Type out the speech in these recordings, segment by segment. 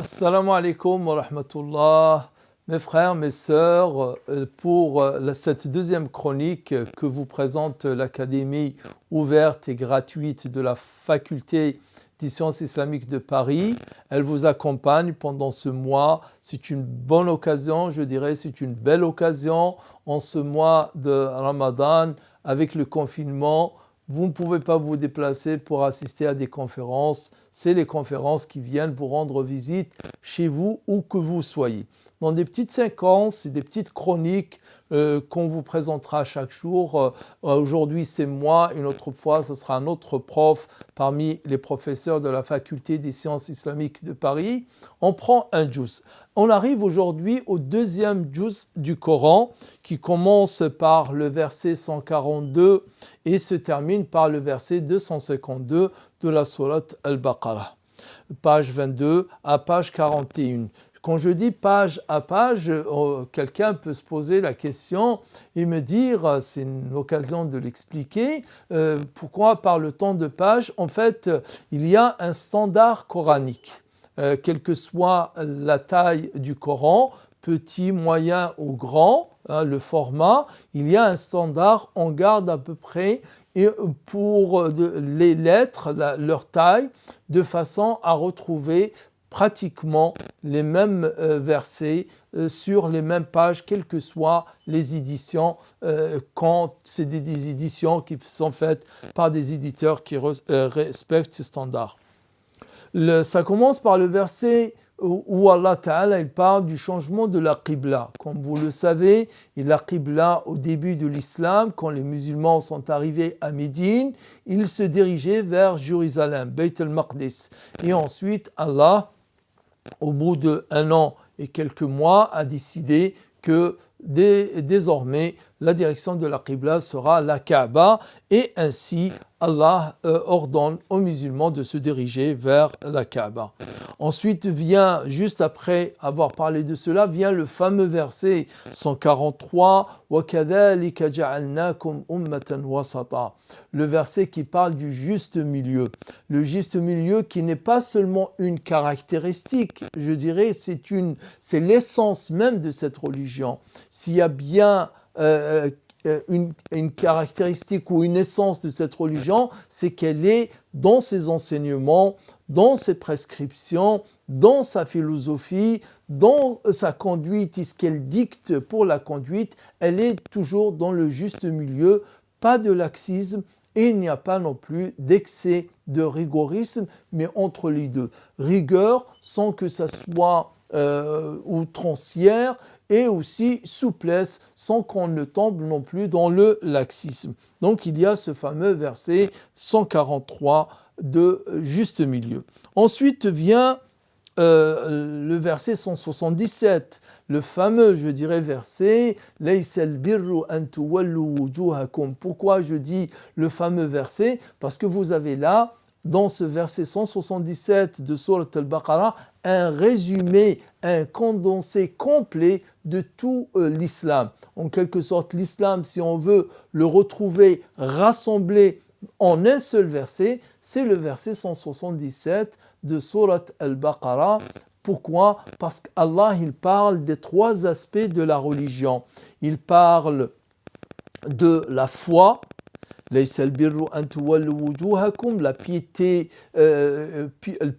Assalamu alaikum wa rahmatullah, mes frères, mes sœurs, pour cette deuxième chronique que vous présente l'Académie ouverte et gratuite de la Faculté des sciences islamiques de Paris. Elle vous accompagne pendant ce mois. C'est une bonne occasion, je dirais, c'est une belle occasion en ce mois de Ramadan avec le confinement. Vous ne pouvez pas vous déplacer pour assister à des conférences. C'est les conférences qui viennent vous rendre visite chez vous, où que vous soyez. Dans des petites séquences, des petites chroniques qu'on vous présentera chaque jour. Aujourd'hui, c'est moi. Une autre fois, ce sera un autre prof parmi les professeurs de la Faculté des sciences islamiques de Paris. On prend un juz. On arrive aujourd'hui au deuxième juz du Coran qui commence par le verset 142 et se termine par le verset 252 de la sourate Al-Baqarah, page 22 à page 41. Quand je dis page à page, quelqu'un peut se poser la question et me dire, c'est une occasion de l'expliquer, pourquoi parle-t-on de page? En fait, il y a un standard coranique. Quelle que soit la taille du Coran, petit, moyen ou grand, le format, il y a un standard, on garde à peu près et pour les lettres, leur taille, de façon à retrouver pratiquement les mêmes versets sur les mêmes pages, quelles que soient les éditions, quand c'est des éditions qui sont faites par des éditeurs qui respectent ces standards. Ça commence par le verset où Allah Ta'ala il parle du changement de la Qibla. Comme vous le savez, la Qibla au début de l'islam, quand les musulmans sont arrivés à Médine, ils se dirigeaient vers Jérusalem, Beit al-Maqdis. Et ensuite, Allah, au bout d'1 an et quelques mois, a décidé que désormais, la direction de la Qibla sera la Kaaba et ainsi Allah ordonne aux musulmans de se diriger vers la Kaaba. Ensuite vient, juste après avoir parlé de cela, vient le fameux verset 143 وَكَذَلِكَ جَعَلْنَاكُمْ أُمَّةً وَسَطًا, le verset qui parle du juste milieu. Le juste milieu qui n'est pas seulement une caractéristique, je dirais, c'est l'essence même de cette religion. S'il y a bien une caractéristique ou une essence de cette religion, c'est qu'elle est dans ses enseignements, dans ses prescriptions, dans sa philosophie, dans sa conduite et ce qu'elle dicte pour la conduite, elle est toujours dans le juste milieu, pas de laxisme et il n'y a pas non plus d'excès de rigorisme, mais entre les deux. Rigueur sans que ça soit outrancière et aussi souplesse sans qu'on ne tombe non plus dans le laxisme. Donc il y a ce fameux verset 143 de juste milieu. Ensuite vient le verset 177, le fameux, je dirais, verset « Laysa al-birru an tuwallu wujuhakum ». Pourquoi je dis le fameux verset? Parce que vous avez là, dans ce verset 177 de Sourate Al-Baqarah, un résumé, un condensé complet de tout l'islam. En quelque sorte, l'islam, si on veut le retrouver rassemblé en un seul verset, c'est le verset 177 de Sourate Al-Baqarah. Pourquoi? Parce qu'Allah, il parle des 3 aspects de la religion. Il parle de la foi, la piété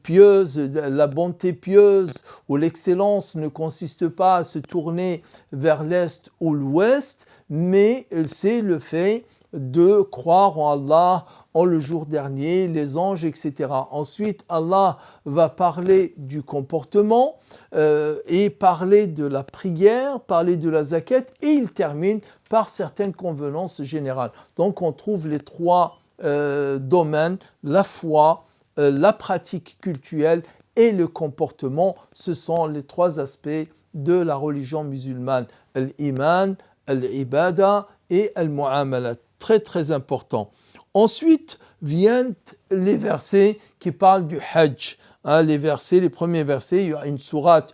pieuse, la bonté pieuse ou l'excellence ne consiste pas à se tourner vers l'est ou l'ouest, mais c'est le fait de croire en Allah, en le jour dernier, les anges, etc. Ensuite, Allah va parler du comportement et parler de la prière, parler de la zakat et il termine par certaines convenances générales. Donc on trouve les 3 domaines, la foi, la pratique cultuelle et le comportement. Ce sont les 3 aspects de la religion musulmane. Al-Iman, Al-Ibada et Al-Mu'amalat. Très très important. Ensuite viennent les versets qui parlent du Hajj. Les premiers versets, il y a une sourate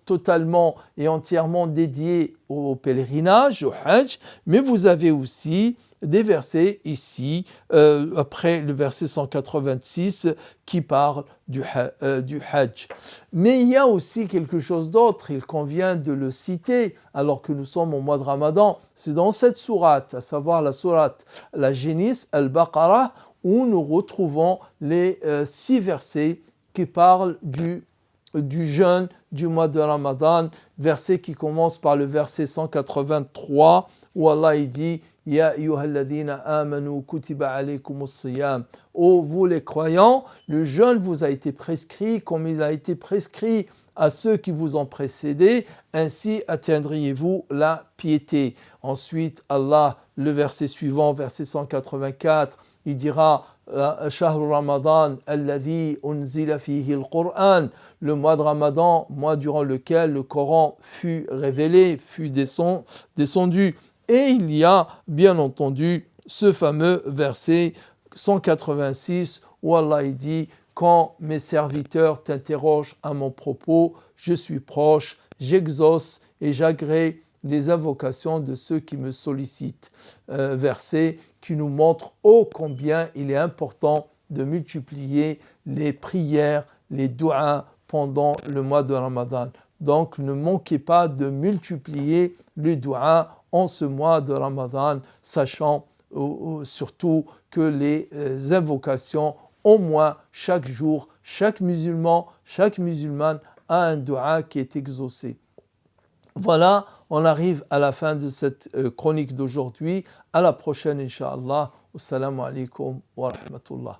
totalement et entièrement dédié au pèlerinage, au Hajj, mais vous avez aussi des versets ici, après le verset 186, qui parle du Hajj. Mais il y a aussi quelque chose d'autre, il convient de le citer, alors que nous sommes au mois de Ramadan. C'est dans cette sourate, à savoir la sourate, la Génisse, Al-Baqarah, où nous retrouvons les 6 versets qui parlent du jeûne du mois de Ramadan, verset qui commence par le verset 183, où Allah il dit « Ya ayyuhalladhina amanu kutiba alaykumus siyam » Ô vous les croyants, le jeûne vous a été prescrit comme il a été prescrit à ceux qui vous ont précédés, ainsi atteindriez-vous la piété. Ensuite, Allah, le verset suivant, verset 184, il dira Shahr Ramadan alladhi unzila fihi al-Qur'an, le mois de Ramadan, mois durant lequel le Coran fut révélé, fut descendu. Et il y a bien entendu ce fameux verset 186 où Allah dit quand mes serviteurs t'interrogent à mon propos, je suis proche, j'exauce et j'agrée les invocations de ceux qui me sollicitent. Verset qui nous montre ô combien il est important de multiplier les prières, les du'as pendant le mois de Ramadan. Donc ne manquez pas de multiplier les du'as en ce mois de Ramadan, sachant surtout que les invocations, au moins chaque jour, chaque musulman, chaque musulmane a un du'a qui est exaucé. Voilà, on arrive à la fin de cette chronique d'aujourd'hui. À la prochaine, Inch'Allah. Assalamu alaikum wa rahmatullah.